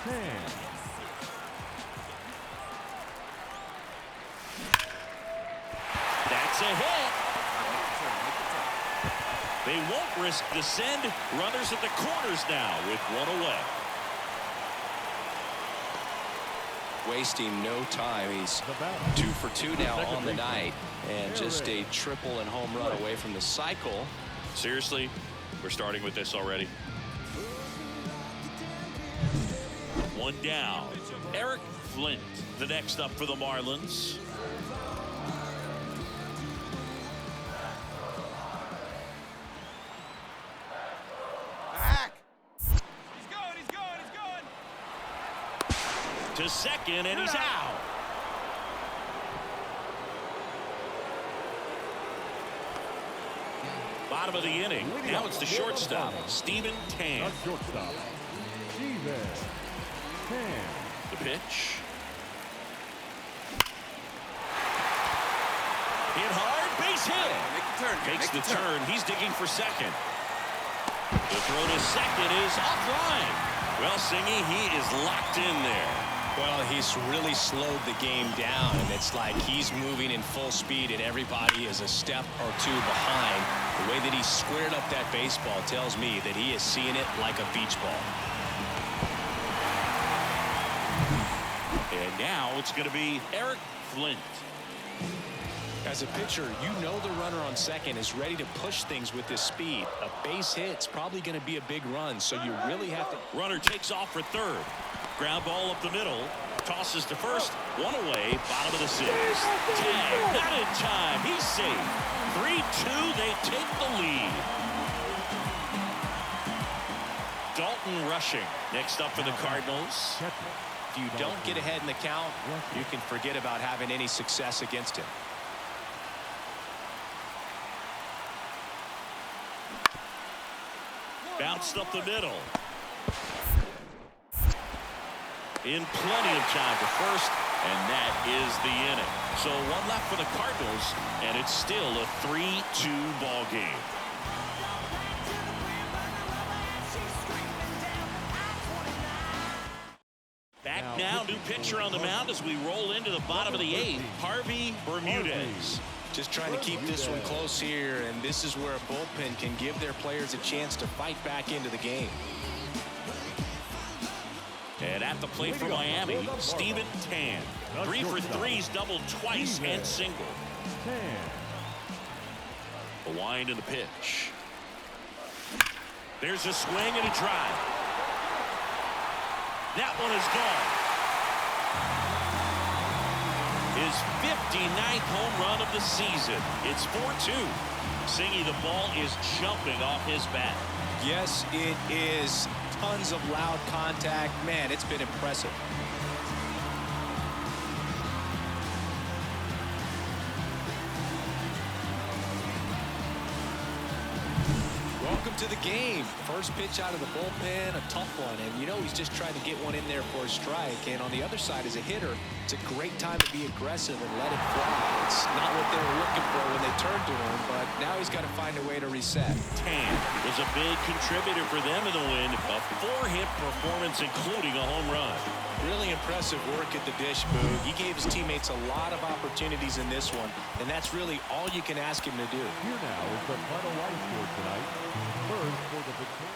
10. That's a hit. They won't risk the send. Runners at the corners now with one away. Wasting no time. He's 2 for 2 now on the night, and just a triple and home run away from the cycle. Seriously, we're starting with this already. One down. Eric Flint, the next up for the Marlins. To second, and he's out. Bottom of the inning. Now it's the shortstop, Steven Tan. Shortstop, Steven Tan. The pitch. Hit hard, base hit. Makes the turn. He's digging for second. The throw to second is offline. Well, Singy, he is locked in there. Well, he's really slowed the game down, and it's like he's moving in full speed, and everybody is a step or two behind. The way that he squared up that baseball tells me that he is seeing it like a beach ball. And now it's going to be Eric Flint. As a pitcher, you know the runner on second is ready to push things with his speed. A base hit's probably going to be a big run, so you really have to. Runner takes off for third. Ground ball up the middle. Tosses to first. One away. Bottom of the sixth. Tag. Not in time. He's safe. 3-2. They take the lead. Dalton rushing. Next up for the Cardinals. If you don't get ahead in the count, you can forget about having any success against him. Bounced up the middle. In plenty of time for first, and that is the inning. So one left for the Cardinals, and it's still a 3-2 ball game. Back now, new pitcher on the mound as we roll into the bottom of the eighth. Harvey Bermudez. Just trying to keep this one close here, and this is where a bullpen can give their players a chance to fight back into the game. And at the plate for Miami, Steven Tan. 3 for 3's doubled twice and single. A wind in the pitch. There's a swing and a drive. That one is gone. His 59th home run of the season. It's 4-2. Singy, the ball is jumping off his bat. Yes, it is. Tons of loud contact. Man, it's been impressive. Welcome to the game. First pitch out of the bullpen, a tough one, and you know he's just trying to get one in there for a strike. And on the other side, as a hitter, it's a great time to be aggressive and let it fly. It's not what they were looking for when they turned to him, but now he's got to find a way to reset. Tan was a big contributor for them in the win. A 4-hit performance, including a home run. Really impressive work at the dish, Boog. He gave his teammates a lot of opportunities in this one, and that's really all you can ask him to do. Here now is the final line score tonight. First for the victory.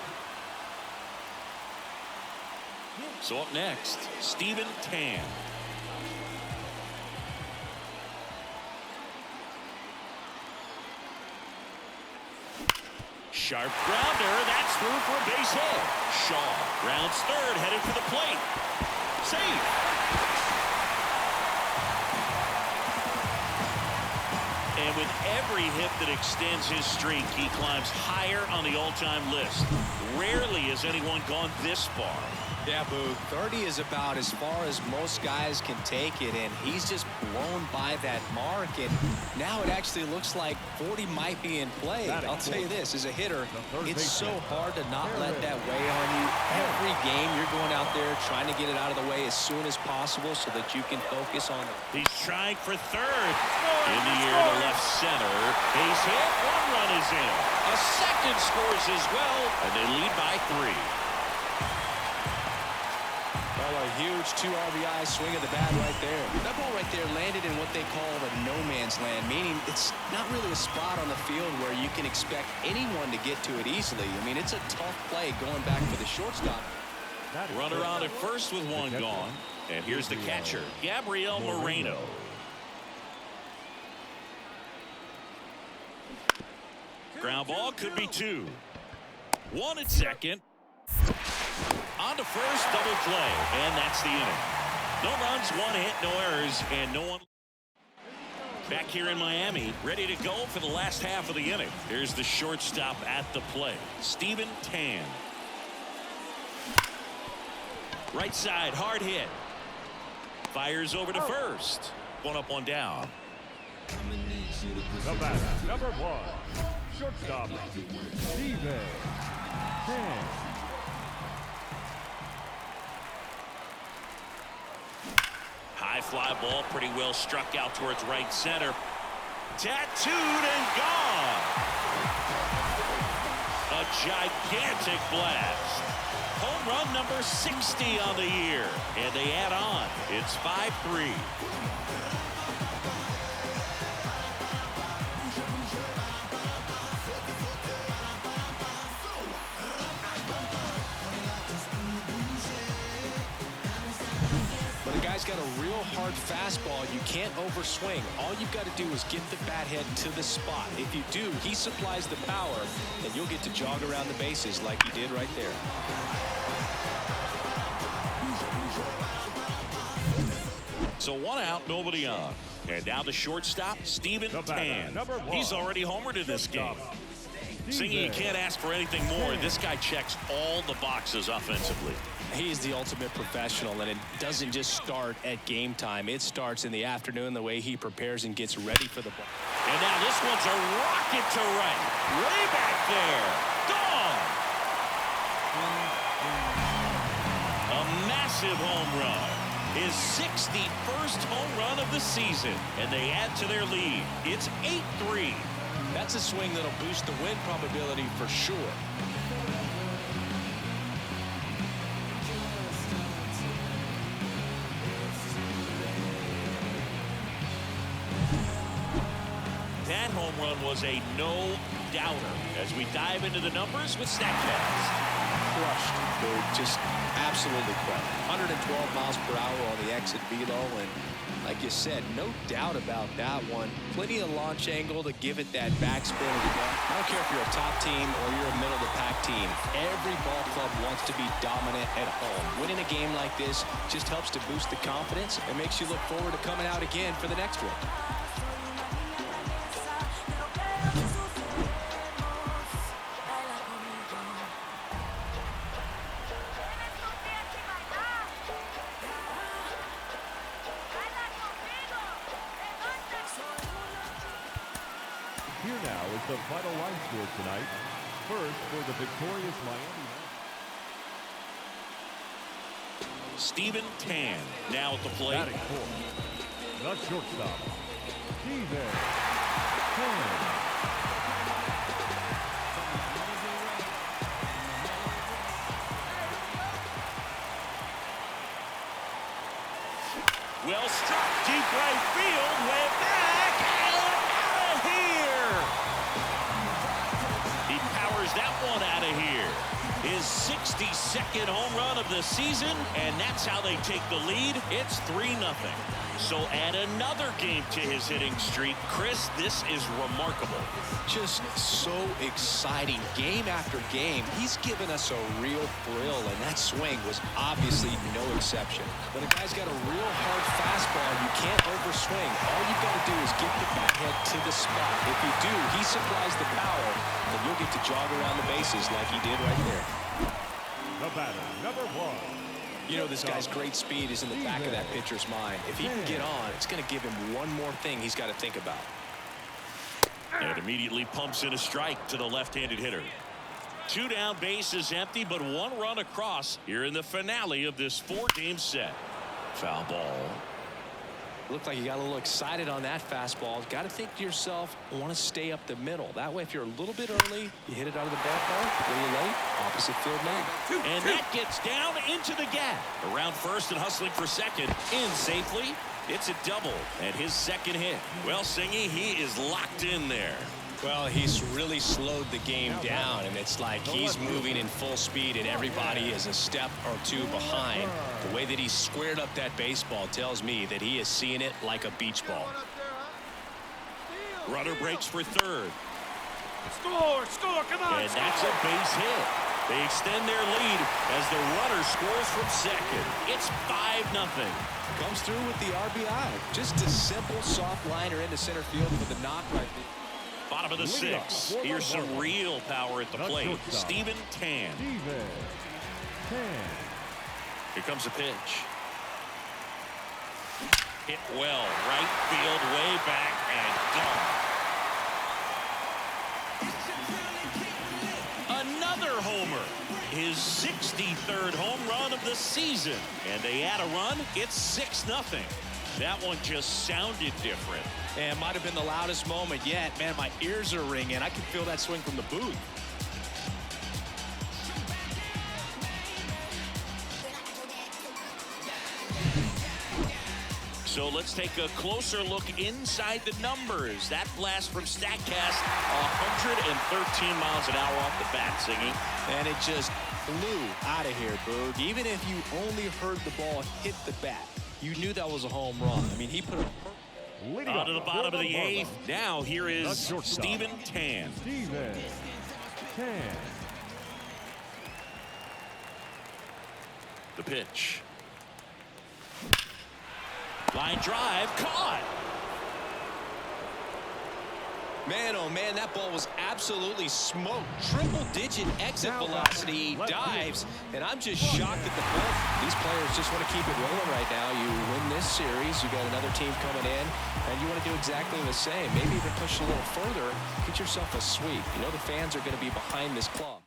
So up next, Steven Tan. Sharp grounder, that's through for a base hit. Shaw rounds third, headed for the plate. Safe. And with every hit that extends his streak, he climbs higher on the all-time list. Rarely has anyone gone this far. Yeah, Boog. 30 is about as far as most guys can take it, and he's just blown by that mark, and now it actually looks like 40 might be in play. I'll tell you this, as a hitter, it's so hard to not let that weigh on you. Every game, you're going out there trying to get it out of the way as soon as possible so that you can focus on it. He's trying for third. In the air to left center. Base hit. One run is in. A second scores as well, and they lead by 3. Well, a huge 2 RBI swing of the bat right there. That ball right there landed in what they call a no man's land, meaning it's not really a spot on the field where you can expect anyone to get to it easily. I mean, it's a tough play going back for the shortstop. Runner on at first with one gone. And here's the catcher, Gabriel Moreno. Ground ball could be 2. 1 at second. On to first, double play, and that's the inning. No runs, 1 hit, no errors, and no one. Back here in Miami, ready to go for the last half of the inning. Here's the shortstop at the plate, Stephen Tan. Right side, hard hit. Fires over to first. 1 up, 1 down. The batter, number 1, shortstop, Stephen Tan. High fly ball, pretty well struck out towards right center. Tattooed and gone. A gigantic blast. Home run number 60 on the year. And they add on. It's 5-3. Got a real hard fastball. You can't overswing. All you've got to do is get the bat head to the spot. If you do, he supplies the power, and you'll get to jog around the bases like he did right there. So 1 out, nobody on. And now the shortstop, Stephen Tan. He's already homered in this game. Singy, you can't ask for anything more. This guy checks all the boxes offensively. He's the ultimate professional, and it doesn't just start at game time. It starts in the afternoon, the way he prepares and gets ready for the ball. And now this one's a rocket to right. Way back there. Gone. A massive home run. His 61st home run of the season. And they add to their lead. It's 8-3. That's a swing that'll boost the win probability for sure. That home run was a no-doubter as we dive into the numbers with StatCast. Crushed, dude. Just absolutely crushed. 112 miles per hour on the exit velo, and like you said, no doubt about that one. Plenty of launch angle to give it that backspin. I don't care if you're a top team or you're a middle-of-the-pack team. Every ball club wants to be dominant at home. Winning a game like this just helps to boost the confidence and makes you look forward to coming out again for the next one. Here now is the final line score tonight. First for the victorious Miami. Stephen Tan now at the plate. Batting fourth, the shortstop, Stephen Tan. Well struck, deep right field, way back, and out of here. He powers that one out of here. His 62nd home run of the season, and that's how they take the lead. It's 3-0. So add another game to his hitting streak. Chris, this is remarkable. Just so exciting. Game after game, he's given us a real thrill, and that swing was obviously no exception. When a guy's got a real hard fastball, you can't overswing. All you've got to do is get the bat head to the spot. If you do, he supplies the power, and you'll get to jog around the bases like he did right there. The batter, number 1. You know, this guy's great speed is in the back of that pitcher's mind. If he can get on, it's going to give him one more thing he's got to think about. And immediately pumps in a strike to the left-handed hitter. 2 down, base is empty, but 1 run across here in the finale of this 4-game set. Foul ball. Looked like you got a little excited on that fastball. Got to think to yourself, I want to stay up the middle. That way, if you're a little bit early, you hit it out of the ballpark. A little late, opposite field now. And that gets down into the gap. Around first and hustling for second. In safely. It's a double and his second hit. Well, Singy, he is locked in there. Well, he's really slowed the game down, and it's like he's moving in full speed, and everybody is a step or two behind. The way that he squared up that baseball tells me that he is seeing it like a beach ball. Runner breaks for third. Score, come on. And that's a base hit. They extend their lead as the runner scores from second. It's 5-0. Comes through with the RBI. Just a simple soft liner into center field with a knock right there. Bottom of the sixth. Here's some real power at the plate. Steven Tan. Here comes a pitch. Hit well. Right field, way back, and gone. Another homer. His 63rd home run of the season. And they add a run. It's 6-0. That one just sounded different. And might have been the loudest moment yet. Man, my ears are ringing. I can feel that swing from the booth. So let's take a closer look inside the numbers. That blast from StatCast, 113 miles an hour off the bat, Singy. And it just flew out of here, Boog. Even if you only heard the ball hit the bat, you knew that was a home run. I mean, he put it out to the bottom of the eighth. Now here is Steven Tan. The pitch. Line drive, caught. Man, oh man, that ball was absolutely smoked. Triple-digit exit velocity, dives, and I'm just shocked at the ball. These players just want to keep it rolling right now. You win this series, you got another team coming in, and you want to do exactly the same. Maybe even push a little further, get yourself a sweep. You know the fans are going to be behind this club.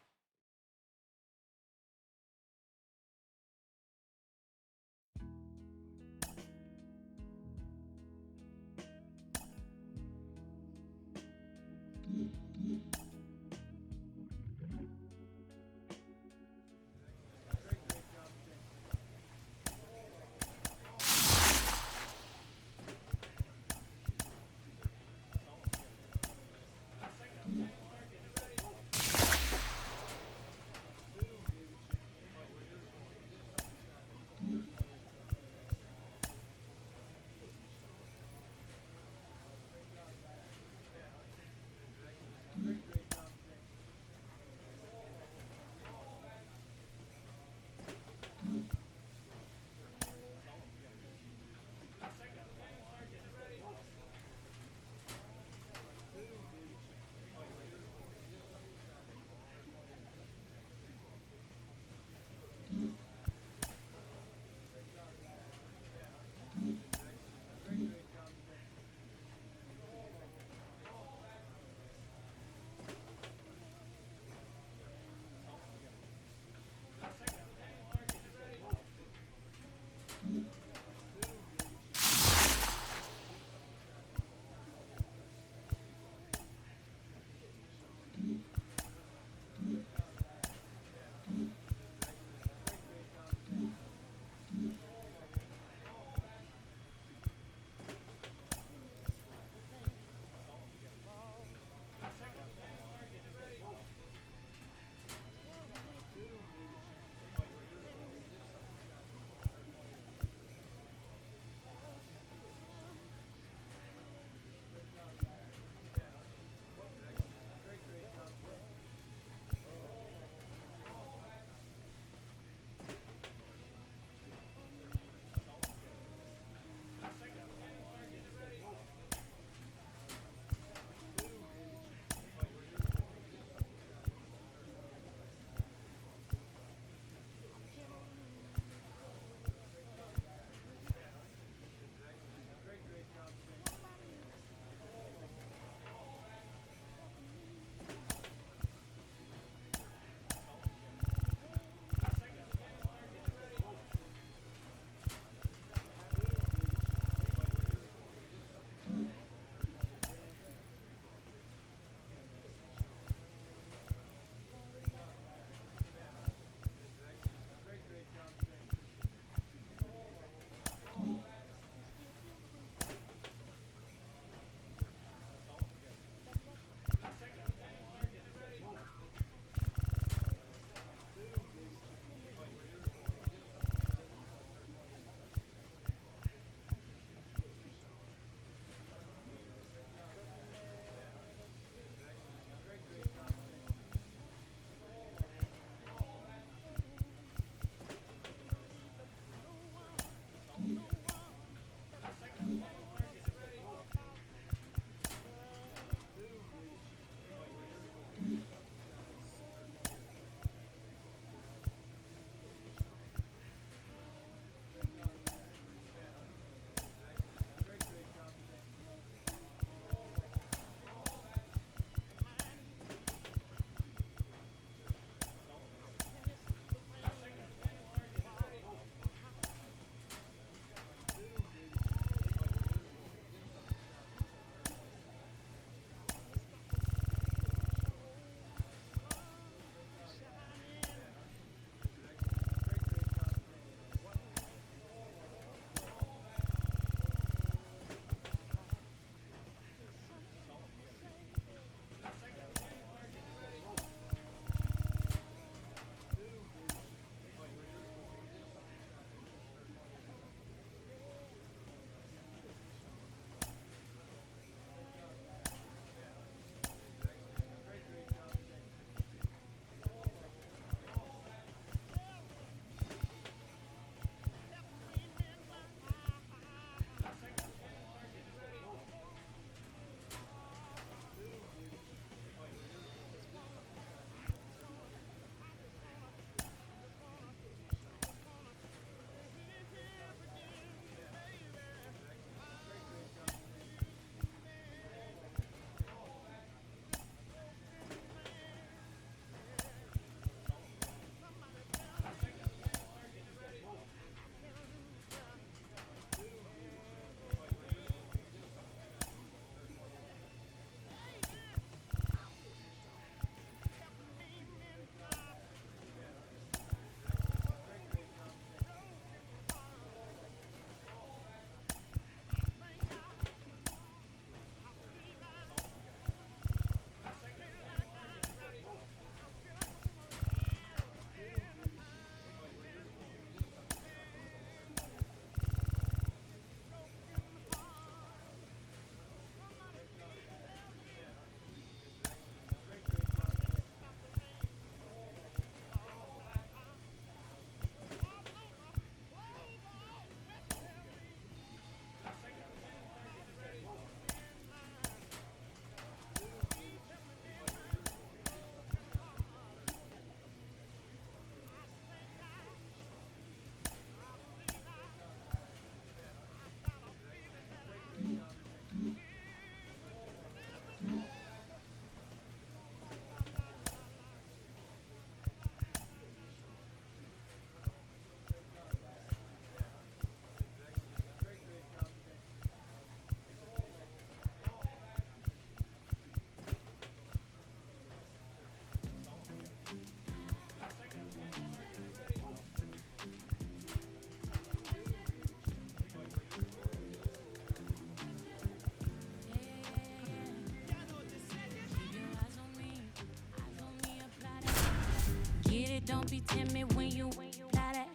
don't be timid when you got it.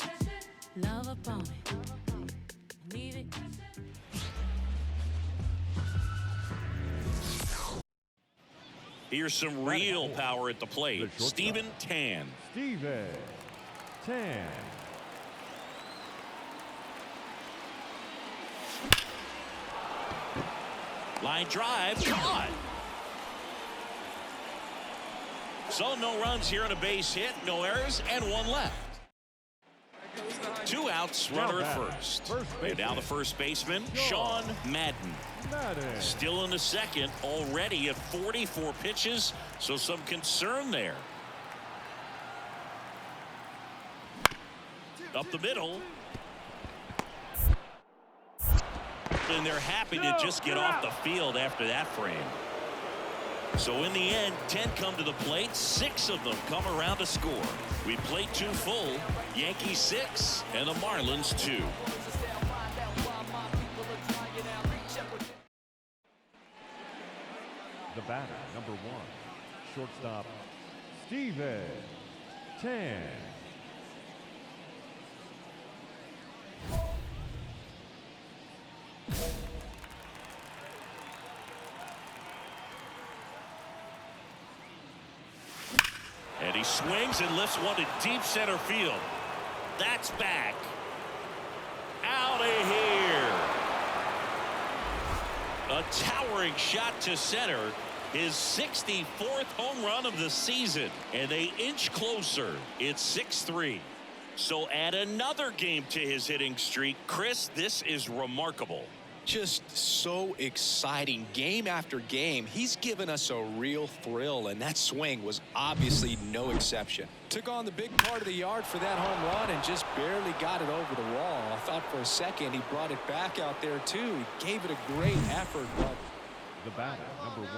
Love upon it. Leave it. Here's some real power at the plate. Steven Tan. Steven Tan. Line drive, caught. So no runs here on a base hit, no errors, and one left. 2 outs, runner at first. And now the first baseman, Sean Madden. Still in the second, already at 44 pitches, so some concern there. Up the middle. And they're happy to just get off the field after that frame. So in the end, 10 come to the plate, 6 of them come around to score. We played 2 full, Yankees 6 and the Marlins 2. The batter, number 1, shortstop, Steven Tan. And he swings and lifts one to deep center field. That's back. Out of here. A towering shot to center. His 64th home run of the season. And they inch closer. It's 6-3. So add another game to his hitting streak. Chris, this is remarkable. Just so exciting. Game after game, he's given us a real thrill, and that swing was obviously no exception. Took on the big part of the yard for that home run and just barely got it over the wall. I thought for a second he brought it back out there too. He gave it a great effort, but The batter, number 1,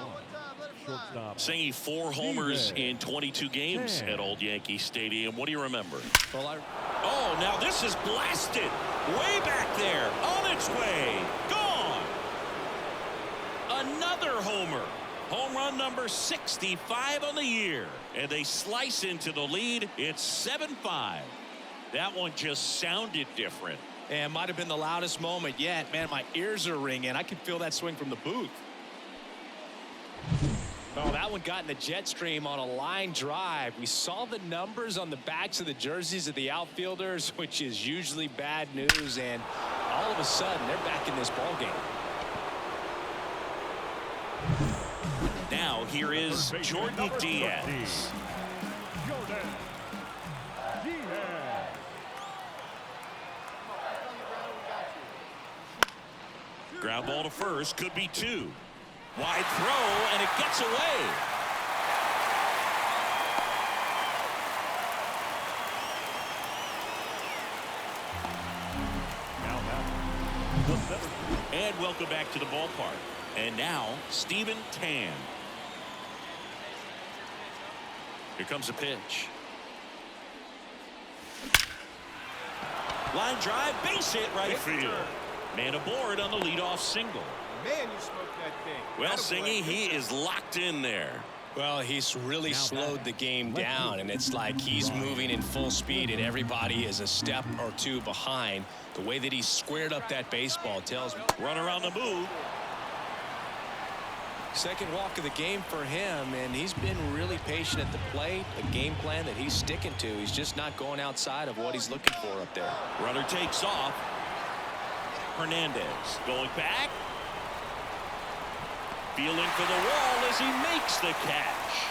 shortstop, Singy 4 homers in 22 games at Old Yankee Stadium. What do you remember? well, Oh, now this is blasted. Way back there. On its way. Gone. Another homer. Home run number 65 on the year. And they slice into the lead. It's 7-5. That one just sounded different. and might have been the loudest moment yet. Man, my ears are ringing. I could feel that swing from the booth. Oh, that one got in the jet stream on a line drive. We saw the numbers on the backs of the jerseys of the outfielders, which is usually bad news, and all of a sudden they're back in this ball game. Now here is Jordan Diaz. Ground ball to first, could be two. Wide throw, and it gets away. And welcome back to the ballpark. And now, Steven Tan. Here comes a pitch. Line drive, base hit right field. Man aboard on the leadoff single. Man, you smoked that thing. Well, Singy, he is locked in there. Well, he's really slowed the game down, and it's like he's moving in full speed, and everybody is a step or two behind. The way that he squared up that baseball tells me. Runner on the move. Second walk of the game for him, and he's been really patient at the plate. A game plan that he's sticking to. He's just not going outside of what he's looking for up there. Runner takes off. Hernandez going back. Feeling for the wall as he makes the catch.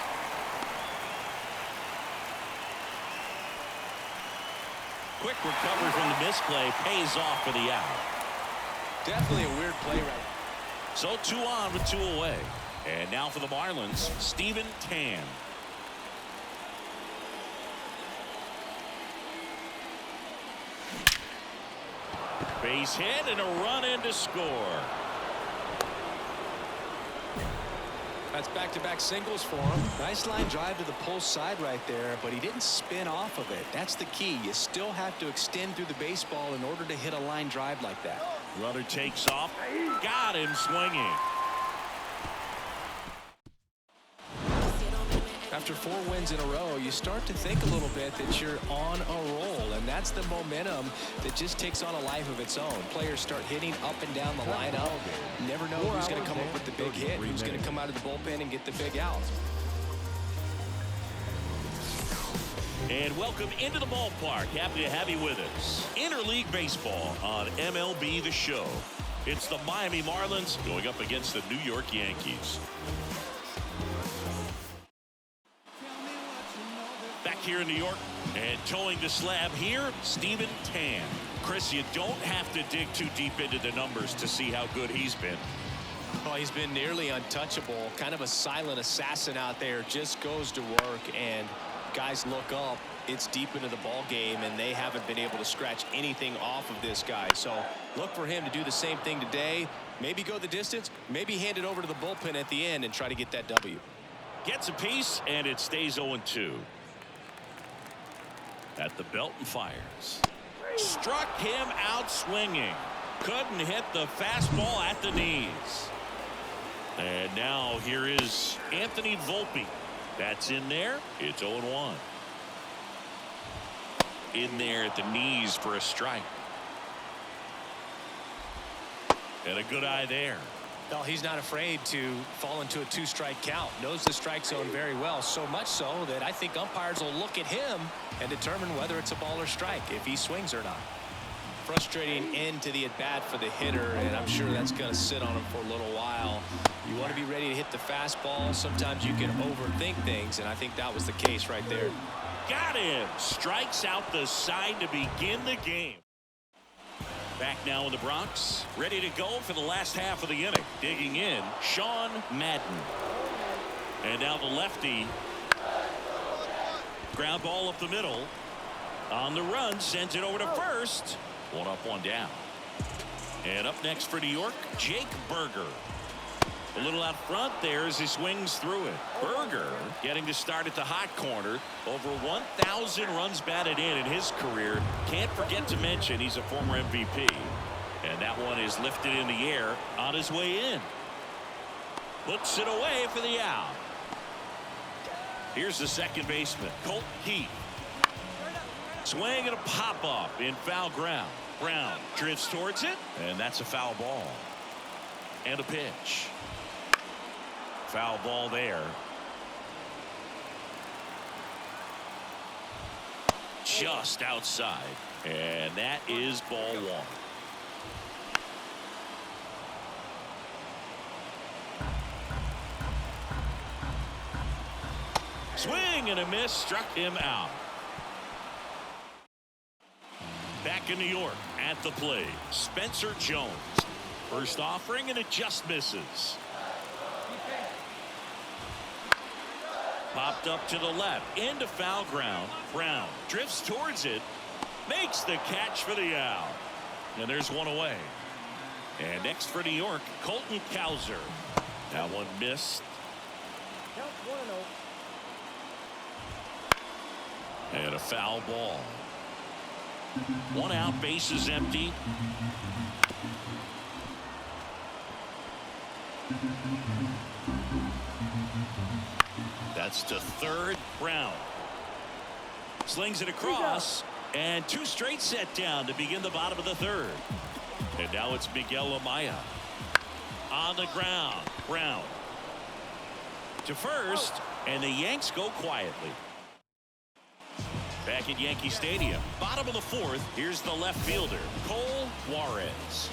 Quick recovery from the misplay pays off for the out. Definitely a weird play right now. So 2 on with 2 away. And now for the Marlins, Steven Tan. Base hit and a run in to score. That's back-to-back singles for him. Nice line drive to the pull side right there, but he didn't spin off of it. That's the key. You still have to extend through the baseball in order to hit a line drive like that. Runner takes off. Got him swinging. After 4 wins in a row, you start to think a little bit that you're on a roll, and that's the momentum that just takes on a life of its own. Players start hitting up and down the lineup. You never know who's going to come up with the big hit, who's going to come out of the bullpen and get the big out. And welcome into the ballpark. Happy to have you with us. Interleague baseball on MLB The Show. It's the Miami Marlins going up against the New York Yankees. Back here in New York, and towing the slab here, Steven Tan. Chris, you don't have to dig too deep into the numbers to see how good he's been. Well, he's been nearly untouchable, kind of a silent assassin out there, just goes to work, and guys look up, it's deep into the ball game, and they haven't been able to scratch anything off of this guy. So look for him to do the same thing today, maybe go the distance, maybe hand it over to the bullpen at the end and try to get that W. Gets a piece, and it stays 0-2. At the belt and fires. Struck him out swinging. Couldn't hit the fastball at the knees. And now here is Anthony Volpe. That's in there. It's 0-1. In there at the knees for a strike. And a good eye there. No, he's not afraid to fall into a 2-strike count. Knows the strike zone very well, so much so that I think umpires will look at him and determine whether it's a ball or strike, if he swings or not. Frustrating end to the at-bat for the hitter, and I'm sure that's going to sit on him for a little while. You want to be ready to hit the fastball. Sometimes you can overthink things, and I think that was the case right there. Got him. Strikes out the side to begin the game. Back now in the Bronx, ready to go for the last half of the inning. Digging in, Sean Madden. And now the lefty. Ground ball up the middle. On the run, sends it over to first. 1 up, 1 down. And up next for New York, Jake Berger. A little out front there as he swings through it. Berger getting to start at the hot corner. Over 1,000 runs batted in his career. Can't forget to mention he's a former MVP. And that one is lifted in the air on his way in. Puts it away for the out. Here's the second baseman, Colt Heath. Swing and a pop-up in foul ground. Brown drifts towards it, and that's a foul ball. And a pitch. Foul ball there. Just outside. And that is ball 1. Swing and a miss, struck him out. Back in New York at the plate, Spencer Jones. First offering and it just misses. Popped up to the left into foul ground. Brown drifts towards it, makes the catch for the out, and there's one away. And next for New York, Colton Cowser. That one missed. And a foul ball. 1 out, bases empty. That's to third. Brown slings it across, and 2 straight set down to begin the bottom of the 3rd. And now it's Miguel Amaya on the ground. Brown to first, and the Yanks go quietly. Back at Yankee Stadium, bottom of the 4th, here's the left fielder, Cole Juarez.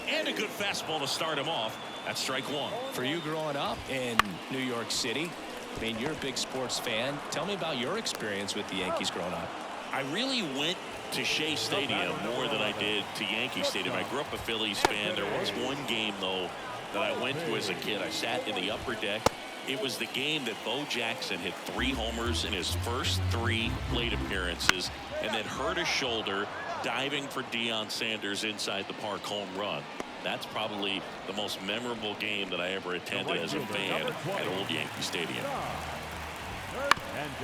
And a good fastball to start him off. That's strike 1. For you growing up in New York City, I mean, you're a big sports fan. Tell me about your experience with the Yankees growing up. I really went to Shea Stadium more than I did to Yankee Stadium. I grew up a Phillies fan. There was one game, though, that I went to as a kid. I sat in the upper deck. It was the game that Bo Jackson hit 3 homers in his first 3 plate appearances and then hurt his shoulder diving for Deion Sanders inside the park home run. That's probably the most memorable game that I ever attended as a fan at Old Yankee Stadium.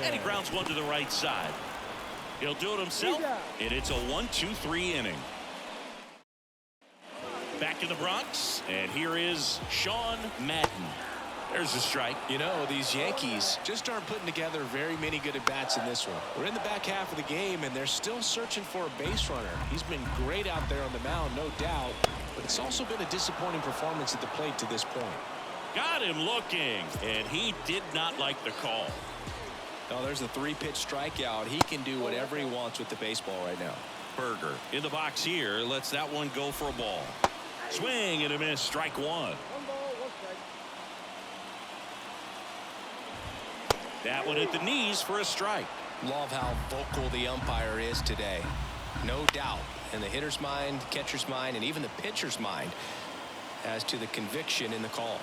And he grounds one to the right side. He'll do it himself, and it's a 1-2-3 inning. Back in the Bronx, and here is Sean Madden. There's a strike. You know, these Yankees just aren't putting together very many good at-bats in this one. We're in the back half of the game, and they're still searching for a base runner. He's been great out there on the mound, no doubt, but it's also been a disappointing performance at the plate to this point. Got him looking, and he did not like the call. Oh, there's a 3-pitch strikeout. He can do whatever he wants with the baseball right now. Berger in the box here, lets that one go for a ball. Swing and a miss, strike one. That one at the knees for a strike. Love how vocal the umpire is today. No doubt in the hitter's mind, catcher's mind, and even the pitcher's mind as to the conviction in the call.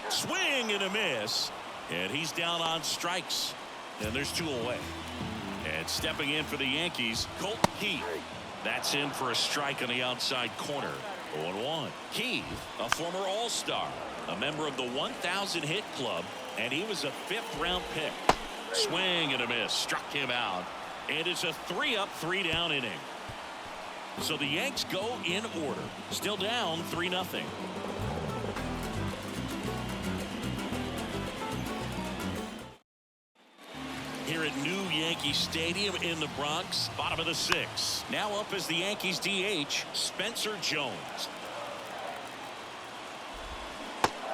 Swing and a miss, and he's down on strikes, and there's 2 away. And stepping in for the Yankees, Colt Keith. That's in for a strike on the outside corner. 0-1. Keith, a former All-Star, a member of the 1,000 hit club, and he was a 5th-round pick. Swing and a miss, struck him out, and it's a 3-up, 3-down inning. So the Yanks go in order, still down 3-0. Here at New Yankee Stadium in the Bronx, bottom of the 6th. Now up as the Yankees DH, Spencer Jones.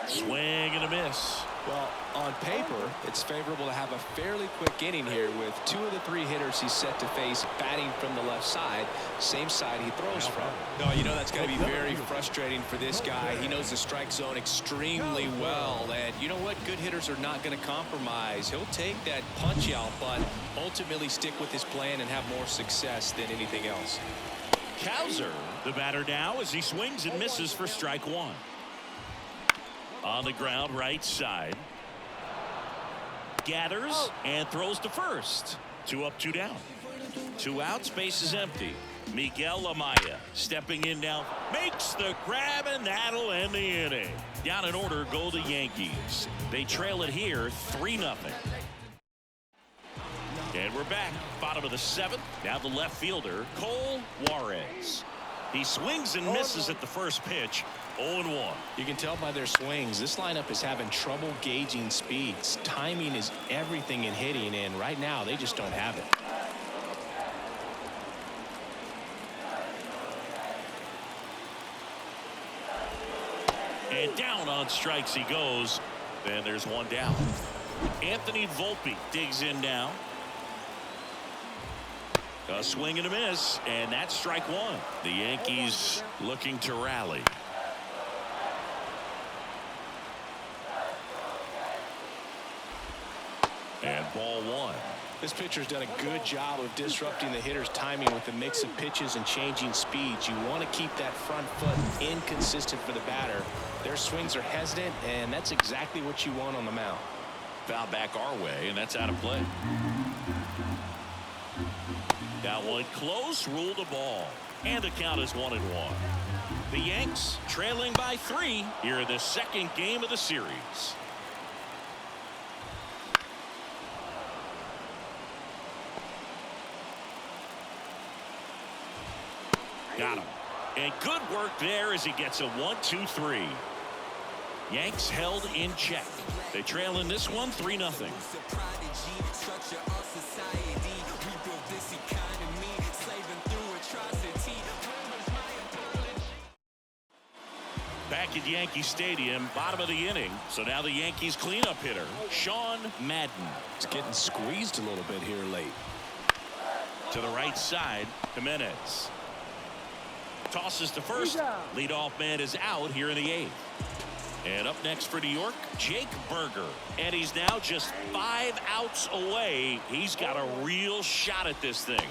Swing and a miss. Well, on paper, it's favorable to have a fairly quick inning here with 2 of the 3 hitters he's set to face batting from the left side, same side he throws from. No, you know that's going to be very frustrating for this guy. He knows the strike zone extremely well, and you know what? Good hitters are not going to compromise. He'll take that punch out, but ultimately stick with his plan and have more success than anything else. Cowser, the batter now, as he swings and misses for strike 1. On the ground, right side. Gathers and throws to first. 2 up, 2 down. 2 outs, base is empty. Miguel Amaya stepping in now, makes the grab, and that'll end the inning. Down in order go the Yankees. They trail it here 3-0. And we're back, bottom of the 7th. Now the left fielder, Cole Juarez. He swings and misses at the first pitch. 0-1. You can tell by their swings, this lineup is having trouble gauging speeds. Timing is everything in hitting, and right now they just don't have it. And down on strikes he goes. And there's 1 down. Anthony Volpe digs in now. A swing and a miss, and that's strike 1. The Yankees looking to rally. And ball 1. This pitcher's done a good job of disrupting the hitter's timing with a mix of pitches and changing speeds. You want to keep that front foot inconsistent for the batter. Their swings are hesitant, and that's exactly what you want on the mound. Foul back our way, and that's out of play. That one close, ruled the ball, and the count is 1-1. The Yanks trailing by 3 here in the 2nd game of the series. Got him. And good work there as he gets a 1-2-3. Yanks held in check. They trail in this one 3-0. Back at Yankee Stadium, bottom of the inning. So now the Yankees cleanup hitter, Sean Madden. It's getting squeezed a little bit here late. To the right side, Jimenez. Tosses to first. Leadoff man is out here in the 8th. And up next for New York, Jake Berger. And he's now just 5 outs away. He's got a real shot at this thing.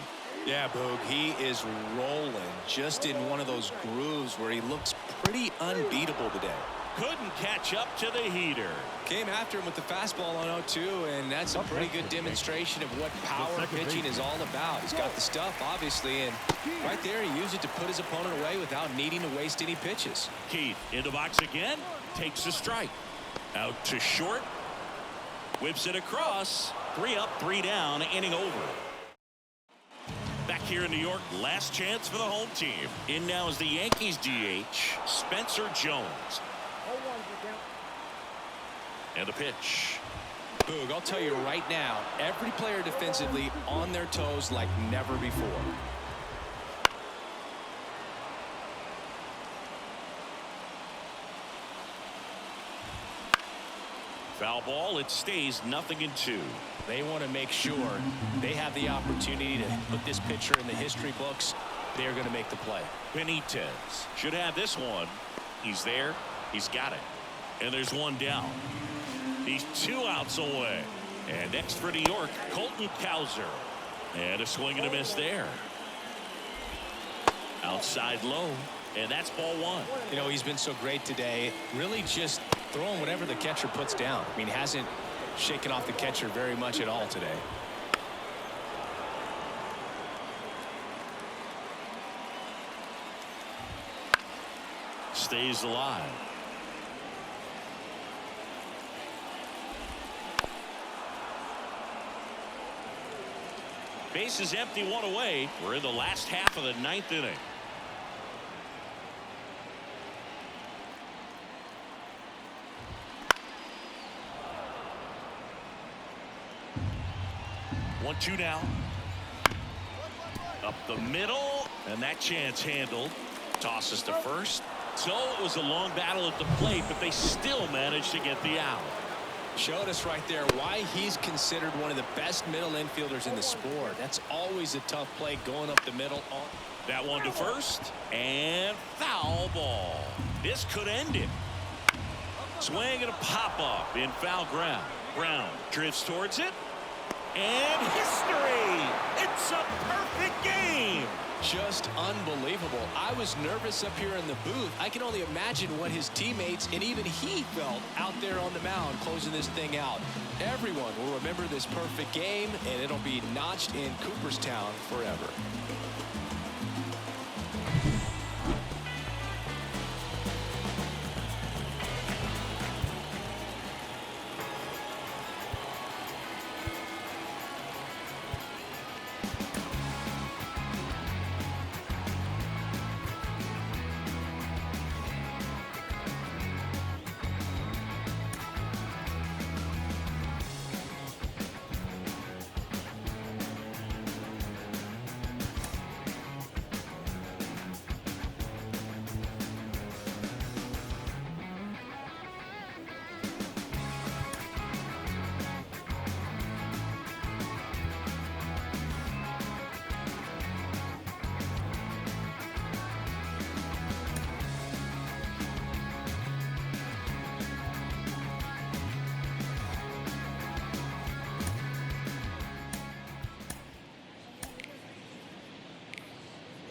Yeah, Boog, he is rolling just in one of those grooves where he looks pretty unbeatable today. Couldn't catch up to the heater. Came after him with the fastball on 0-2, and that's a pretty good demonstration of what power pitching is all about. He's got the stuff, obviously, and right there he used it to put his opponent away without needing to waste any pitches. Keith in the box again, takes a strike. Out to short, whips it across. 3 up, 3 down, inning over. Back here in New York, last chance for the home team. In now is the Yankees DH, Spencer Jones. And a pitch. Boog, I'll tell you right now, every player defensively on their toes like never before. Foul ball. It stays 0-2. They want to make sure they have the opportunity to put this pitcher in the history books. They're going to make the play. Benitez should have this one. He's there. He's got it. And there's one down. He's 2 outs away. And next for New York, Colton Cowser. And a swing and a miss there. Outside low. And that's ball 1. You know, he's been so great today. Really just throwing whatever the catcher puts down. I mean, hasn't shaken off the catcher very much at all today. Stays alive. Base is empty, 1 away. We're in the last half of the 9th inning. 1-2 now. Up the middle, and that chance handled. Tosses to first. So it was a long battle at the plate, but they still managed to get the out. Showed us right there why he's considered one of the best middle infielders in the sport. That's always a tough play going up the middle. That one to first, and foul ball. This could end it. Swing and a pop-up in foul ground. Brown drifts towards it. And history! It's a perfect game! Just unbelievable. I was nervous up here in the booth. I can only imagine what his teammates and even he felt out there on the mound closing this thing out. Everyone will remember this perfect game, and it'll be notched in Cooperstown forever.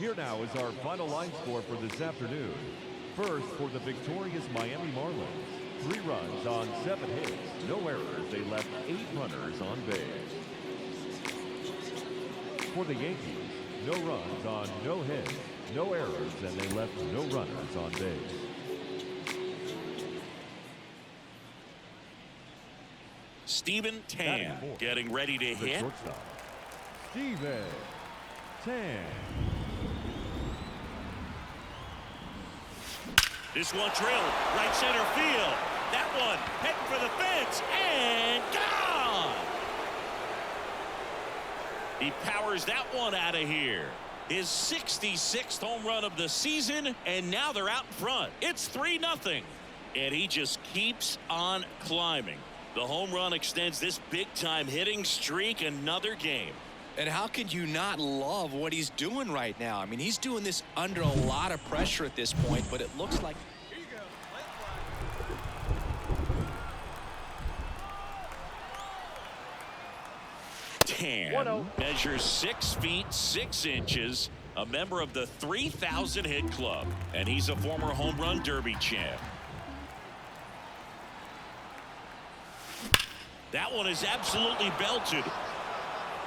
Here now is our final line score for this afternoon. First, for the victorious Miami Marlins, 3 runs on 7 hits, no errors. They left 8 runners on base. For the Yankees, no runs on no hits, no errors, and they left no runners on base. Stephen Tan getting ready to hit. Shortstop, Stephen Tan. This one drilled right center field. That one heading for the fence and gone. He powers that one out of here. His 66th home run of the season, and now they're out in front. It's 3-0, and he just keeps on climbing. The home run extends this big-time hitting streak another game. And how could you not love what he's doing right now? I mean, he's doing this under a lot of pressure at this point, but it looks like... Here you go. Tan measures 6 feet 6 inches, a member of the 3,000 hit club, and he's a former home run derby champ. That one is absolutely belted.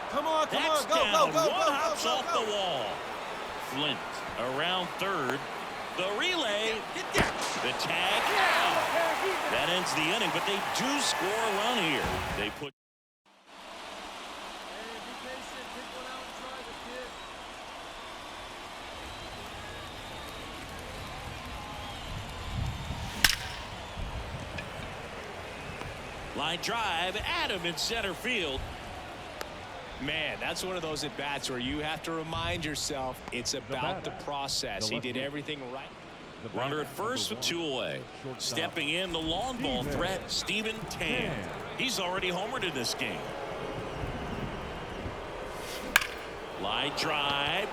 Come on, That's go, down. go, go, One go, hops go, off go. the wall. Flint around third. The relay. The tag. That ends the inning, but they do score a run here. They put. Hey, be patient. Pick one out and try the kid. Line drive, Adam in center field. Man, that's one of those at-bats where you have to remind yourself it's about the process. He did everything right. Runner at first with 2 away. Stepping in, the long ball threat, Steven Tan. He's already homered in this game. Line drive.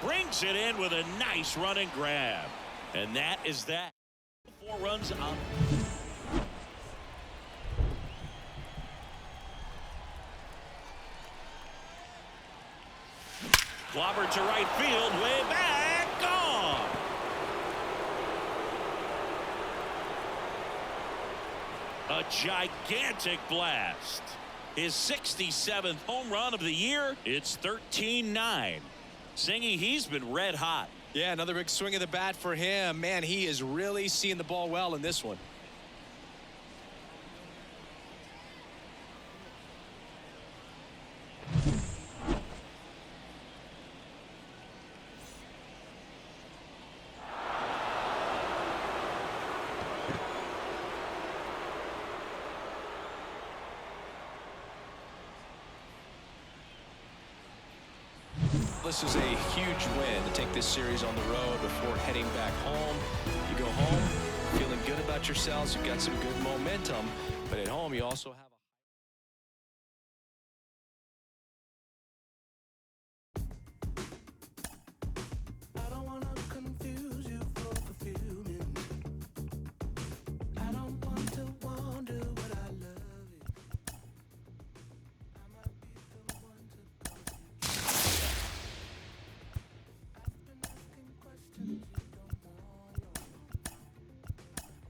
Brings it in with a nice run and grab. And that is that. 4 runs on. Clobber to right field, way back, gone. A gigantic blast. His 67th home run of the year. It's 13-9. Singy, he's been red hot. Yeah, another big swing of the bat for him. Man, he is really seeing the ball well in this one. This is a huge win to take this series on the road before heading back home. You go home feeling good about yourselves. You've got some good momentum, but at home you also have I don't want to confuse you for fulfillment. I don't want to wonder what I love you. I might be the one to cause you. I've been asking questions you don't want to know.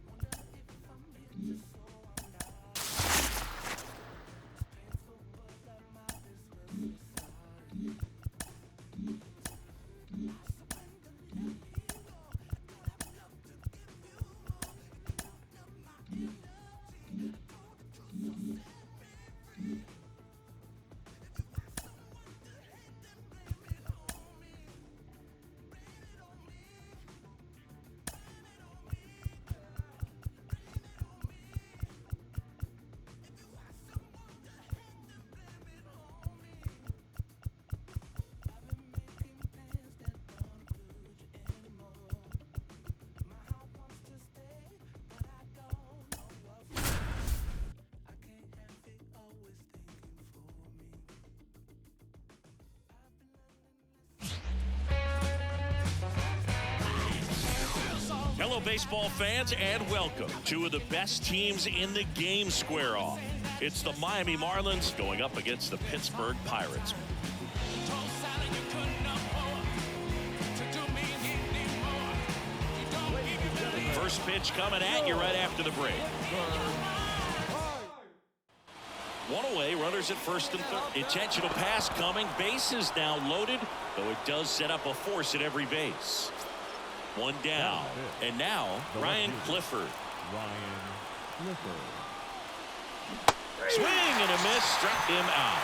Wonder if I'm here just so I'm not. It's painful, but I might as well be sorry. Hello, baseball fans, and welcome. 2 of the best teams in the game square off. It's the Miami Marlins going up against the Pittsburgh Pirates. First pitch coming at you right after the break. 1 away, runners at first and third. Intentional pass coming. Bases now loaded, though it does set up a force at every base. 1 down, and now Ryan Clifford. Swing and a miss, struck him out.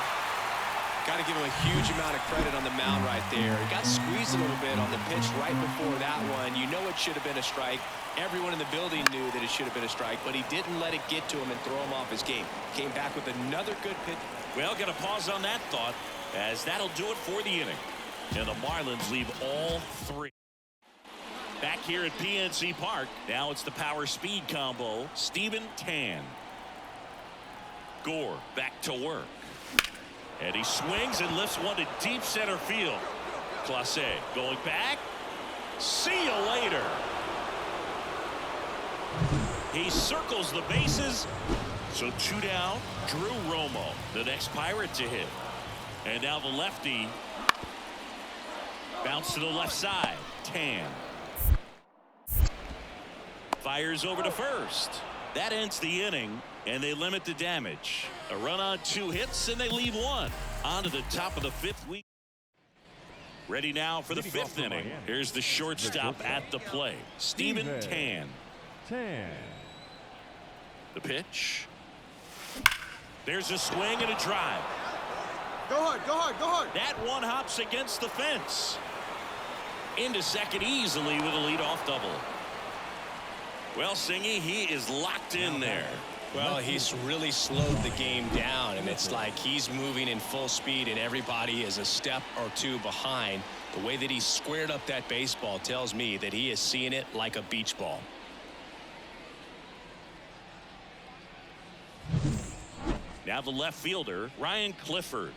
got to give him a huge amount of credit on the mound right there. He got squeezed a little bit on the pitch right before that one. You know it should have been a strike. Everyone in the building knew that it should have been a strike, but he didn't let it get to him and throw him off his game. Came back with another good pitch. Well, got to pause on that thought, as that'll do it for the inning. And the Marlins leave all 3. Back here at PNC Park, now it's the power speed combo. Steven Tan. Gore back to work. And he swings and lifts one to deep center field. Clase going back. See you later. He circles the bases. So 2 down. Drew Romo, the next Pirate to hit. And now the lefty. Bounce to the left side. Tan. Fires over to first. That ends the inning, and they limit the damage. A run on 2 hits, and they leave 1. On to the top of the 5th week. Ready now for the 5th inning. Here's the shortstop at the plate. Steven Tan. The pitch. There's a swing and a drive. Go hard, go hard, go hard. That one hops against the fence. Into second easily with a leadoff double. Well, Singy, he is locked in there. Well, he's really slowed the game down, and it's like he's moving in full speed, and everybody is a step or two behind. The way that he squared up that baseball tells me that he is seeing it like a beach ball. Now the left fielder, Ryan Clifford.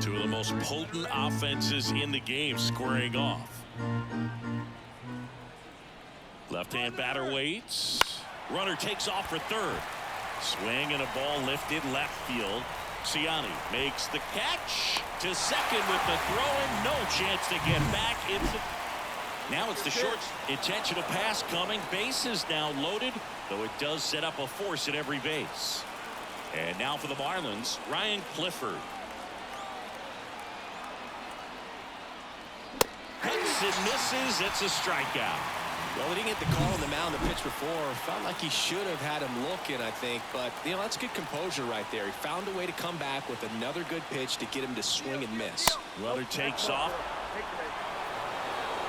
Two of the most potent offenses in the game squaring off. Left-hand batter waits. Runner takes off for third. Swing and a ball lifted left field. Ciani makes the catch to second with the throw and no chance to get back. Now it's the short intentional pass coming. Base is now loaded, though it does set up a force at every base. And now for the Marlins, Ryan Clifford. Cuts and misses. It's a strikeout. Well, he didn't get the call on the mound the pitch before. Felt like he should have had him looking, I think. But, you know, that's good composure right there. He found a way to come back with another good pitch to get him to swing and miss. Runner takes off.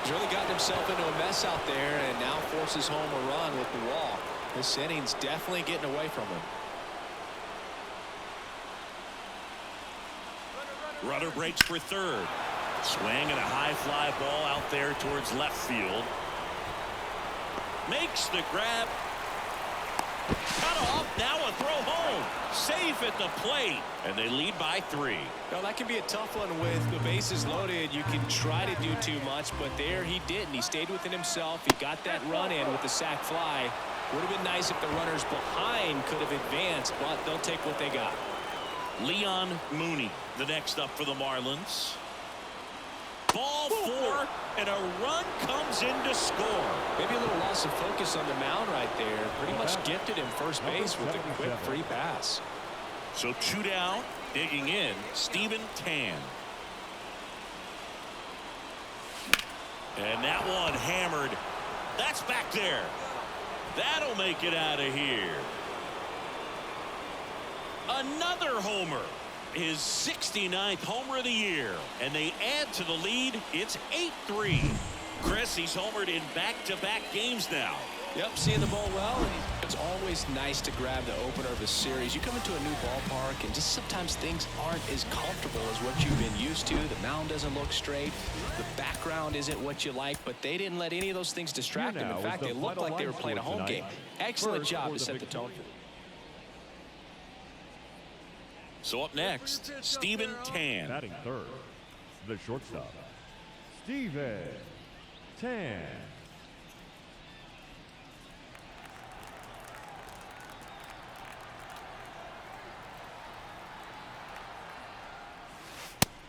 He's really gotten himself into a mess out there and now forces home a run with the walk. This inning's definitely getting away from him. Runner breaks for third. Swing and a high fly ball out there towards left field. Makes the grab. Cut off. Now a throw home. Safe at the plate. And they lead by 3. Well, that can be a tough one with the bases loaded. You can try to do too much, but there he didn't. He stayed within himself. He got that run in with the sac fly. Would have been nice if the runners behind could have advanced, but they'll take what they got. Leon Mooney, the next up for the Marlins. Ball 4, and a run comes in to score. Maybe a little loss of focus on the mound right there. Pretty much gifted him first base with a quick free pass. So 2 down, digging in, Steven Tan. And that one hammered. That's back there. That'll make it out of here. Another homer. His 69th homer of the year, and they add to the lead. It's 8-3. Chris, he's homered in back-to-back games now. Yep, seeing the ball well, and it's always nice to grab the opener of a series. You come into a new ballpark, and just sometimes things aren't as comfortable as what you've been used to. The mound doesn't look straight. The background isn't what you like, but they didn't let any of those things distract them. In fact, they looked like they were playing a home game. Excellent job to set the tone. So up next, Steven Tan. Batting third, the shortstop, Steven Tan.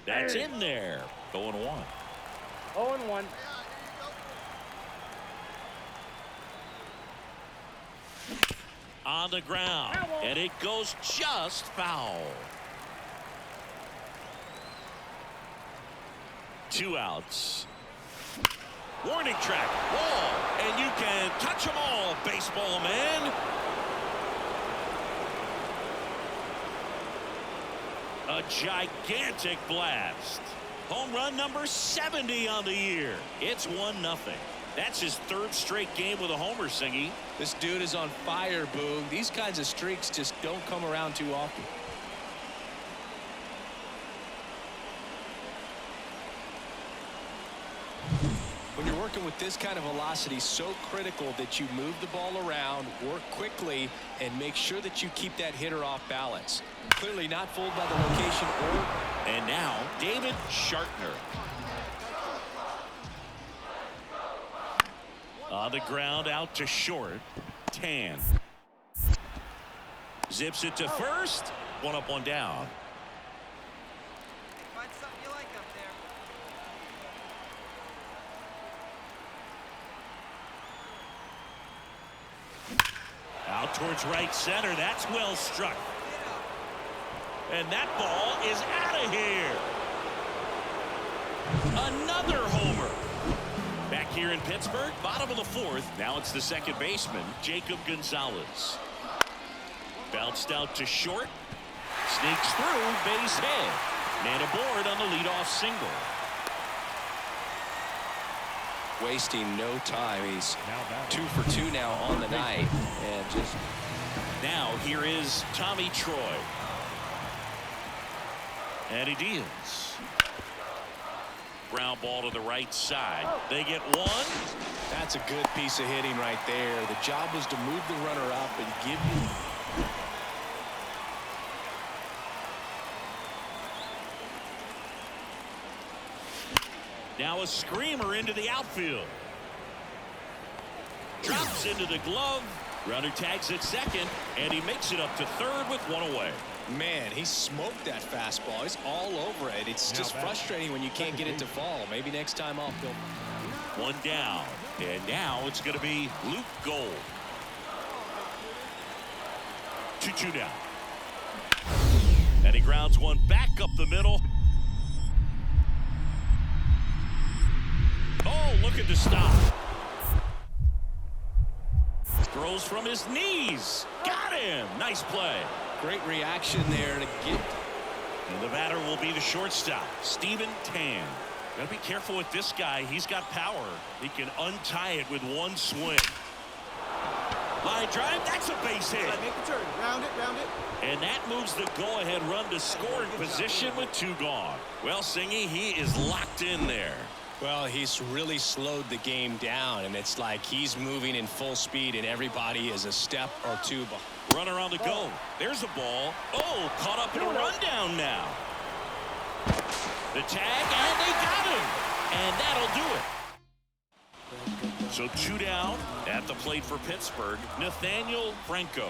That's in there. 0-1. 0-1. On the ground, and it goes just foul. 2 outs. Warning track, wall, and you can touch them all, baseball man. A gigantic blast. Home run number 70 on the year. It's 1-0. That's his 3rd straight game with a homer, Singy. This dude is on fire, Boog. These kinds of streaks just don't come around too often. When you're working with this kind of velocity, so critical that you move the ball around, work quickly, and make sure that you keep that hitter off balance. Clearly not fooled by the location or... And now, David Shartner. On the ground, out to short. Tan. Zips it to first. 1 up, 1 down. Find something you like up there. Out towards right center. That's well struck. And that ball is out of here. Another homer. Back here in Pittsburgh, bottom of the 4th. Now it's the second baseman, Jacob Gonzalez. Bounced out to short. Sneaks through, base hit. Man aboard on the leadoff single. wasting no time. He's Now batting. 2 for 2 now on the night. And just Now here is Tommy Troy. And he deals. Ground ball to the right side. They get one. that's a good piece of hitting right there. The job was to move the runner up and give you. Now a screamer into the outfield. Drops into the glove. Runner tags at second, and he makes it up to third with one away. Man, he smoked that fastball. He's all over it. It's just frustrating when you can't get it to fall. Maybe next time up he'll. One down, and now it's going to be Luke Gold. 2-2 down. And he grounds one back up the middle. Oh, look at the stop. Throws from his knees. Got him. Nice play. Great reaction there to get. And the batter will be the shortstop, Stephen Tan. Got to be careful with this guy. He's got power. He can untie it with one swing. Line drive. That's a base hit. Make the turn. Round it, round it. And that moves the go-ahead run to scoring position with 2 gone. Well, Singy, he is locked in there. Well, he's really slowed the game down, and it's like he's moving in full speed, and everybody is a step or 2 behind. Runner on the go. There's a ball. Oh, caught up in a rundown now. The tag, and they got him. And that'll do it. So 2 down at the plate for Pittsburgh, Nathaniel Franco.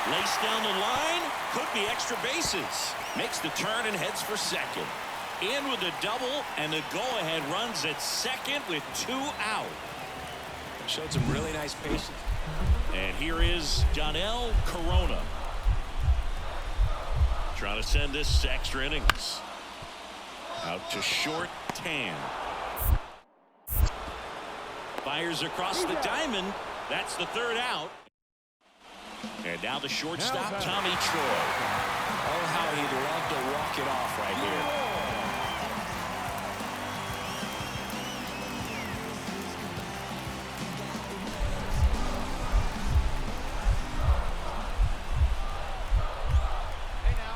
Lace down the line, could be extra bases. Makes the turn and heads for second. In with a double, and the go-ahead runs at second with 2 out. Showed some really nice patience. And here is Jonel Corona. Trying to send this to extra innings. Out to short, Tan. Fires across the diamond. That's the 3rd out. And now the shortstop, Tommy Troy. Oh, how he'd love to walk it off right here.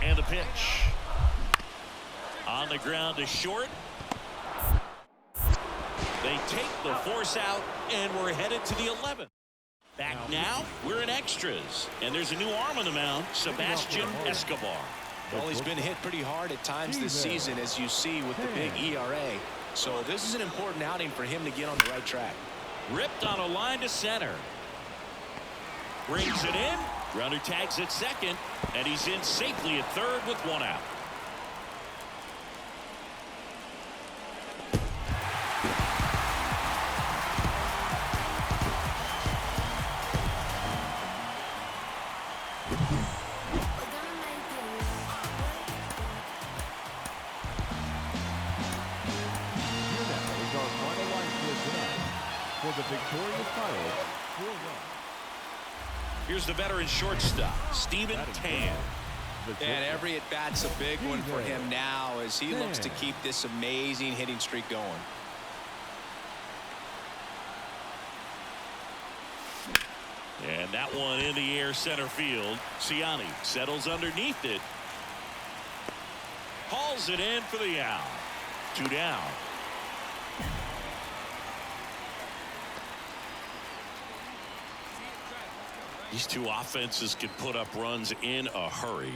And the pitch. On the ground to short. They take the force out, and we're headed to the 11th. Back now, we're in extras, and there's a new arm on the mound, Sebastian Escobar. Well, he's been hit pretty hard at times this season, as you see with the big ERA. So this is an important outing for him to get on the right track. Ripped on a line to center. Brings it in. Runner tags at second, and he's in safely at third with 1 out. For the victorious Pirates, 4 runs. Here's the veteran shortstop, Stephen Tan. And every at-bat's a big one for him now as he looks to keep this amazing hitting streak going. And that one in the air center field. Ciani settles underneath it. Hauls it in for the out. 2 down. These two offenses can put up runs in a hurry.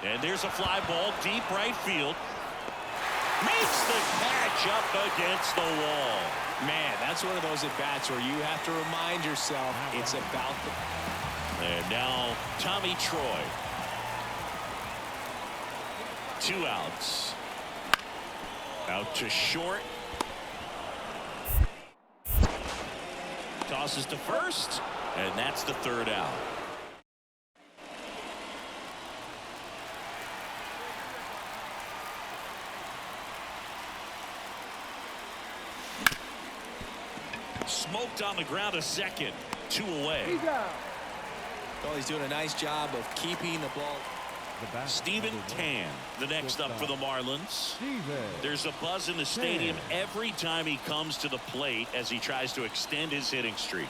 And there's a fly ball deep right field. Makes the catch up against the wall. Man, that's one of those at-bats where you have to remind yourself it's about the... And now Tommy Troy. 2 outs. Out to short. Tosses to first, and that's the 3rd out. Smoked on the ground a second. 2 away. Well, he's doing a nice job of keeping the ball. Steven Tan, the next up for the Marlins. There's a buzz in the stadium every time he comes to the plate as he tries to extend his hitting streak.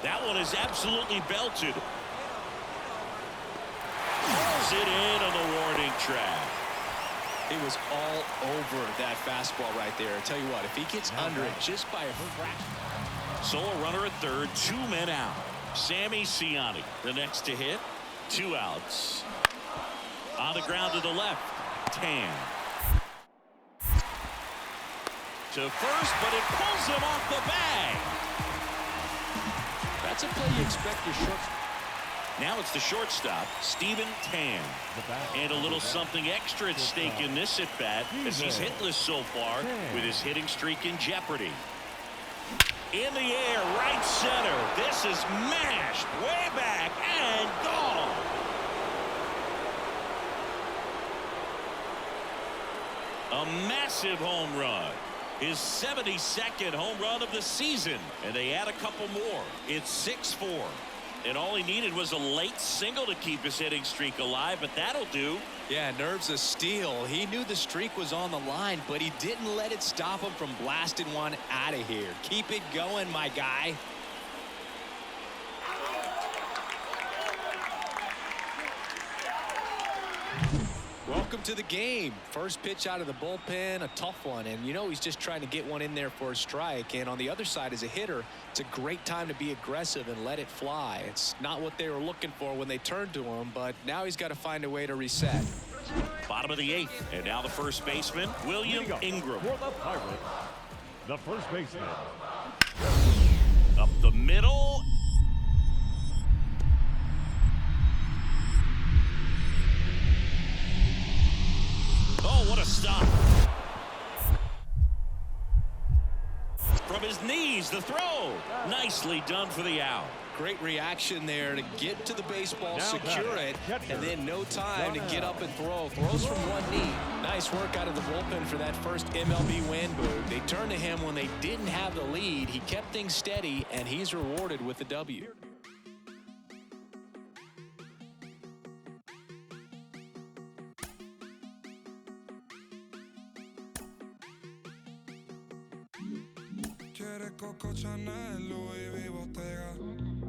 That one is absolutely belted. Pulls it in on the warning track. It was all over that fastball right there. I tell you what, if he gets under it just by a fraction. Solo runner at third, 2 men out. Sammy Ciani, the next to hit. 2 outs. On the ground to the left, Tan. To first, but it pulls him off the bag. That's a play you expect your short. Now it's the shortstop, Steven Tan. And a little something extra at stake in this at-bat as he's hitless so far with his hitting streak in jeopardy. In the air, right center. This is mashed way back and gone. A massive home run. His 72nd home run of the season. And they add a couple more. It's 6-4. And all he needed was a late single to keep his hitting streak alive, but that'll do. Yeah, nerves of steel. He knew the streak was on the line, but he didn't let it stop him from blasting one out of here. Keep it going, my guy. Welcome to the game. First pitch out of the bullpen, a tough one. And you know he's just trying to get one in there for a strike. And on the other side, as a hitter, it's a great time to be aggressive and let it fly. It's not what they were looking for when they turned to him, but now he's got to find a way to reset. Bottom of the 8th. And now the first baseman, William Ingram. For the Pirates, the first baseman. Up the middle. Oh, what a stop. From his knees, the throw. Nicely done for the out. Great reaction there to get to the baseball, secure it, and then no time to get up and throw. Throws from one knee. Nice work out of the bullpen for that first MLB win, Boo. They turned to him when they didn't have the lead. He kept things steady, and he's rewarded with the W. Quieres Coco Chanel, Louis V, Bottega.